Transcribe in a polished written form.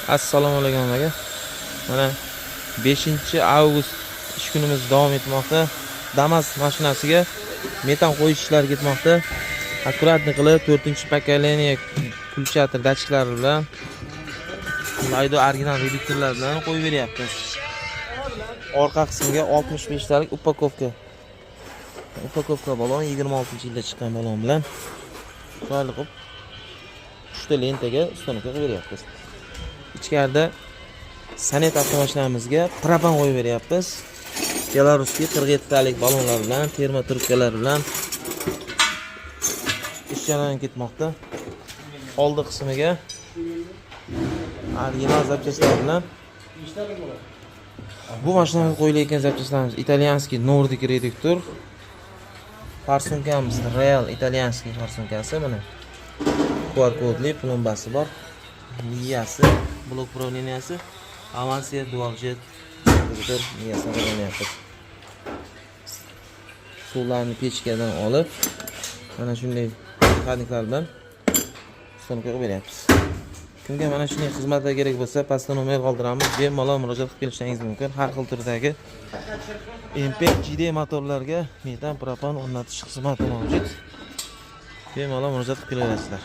Assalomu alaykum aka. Mana 5-avgust ish kunimiz davom etmoqda. Damas mashinasiga metan qo'yish ishlari ketmoqda. Akkuratni qilib 4-pokoleniya kulchatir datchiklari bilan Laydo original reduktorlar bilan qo'yib beryapmiz. Orqa qismiga 65 talik upakovka balon 26-yilda chiqqan balon bilan chiroyli qilib 3 ta lentaga ustonovka qilib beryapmiz. Ichkarida Sanet avtomashinamizga propan qo'yib beryapmiz. Belarusga 47 talik balonlar bilan, termo trubkalar bilan ish jarayoni ketmoqda. Oldi qismiga original zapchastlar bilan bu mashinaga qo'yilayotgan zapchastlarimiz italyanskiy Nordic reduktor. Farsunkamiz Real italyanskiy farsunkasi mana. QR kodli plombasi bor. Miyasi, blok upravleniyasi, avansiya dual jet reduktor miyasini qo'yyapmiz. Suvlarni pechkadan olib mana shunday texniklar bilan ustonovka qilib beryapmiz. Kimga mana shunday xizmatlar kerak bo'lsa, pastda nomer qoldiramiz. Bemalol murojaat qilib kelishingiz mumkin. Har xil turdagi MPEG GD motorlarga metan propan o'rnatish xizmati mavjud. Bemalol murojaat qilib kelaverasizlar.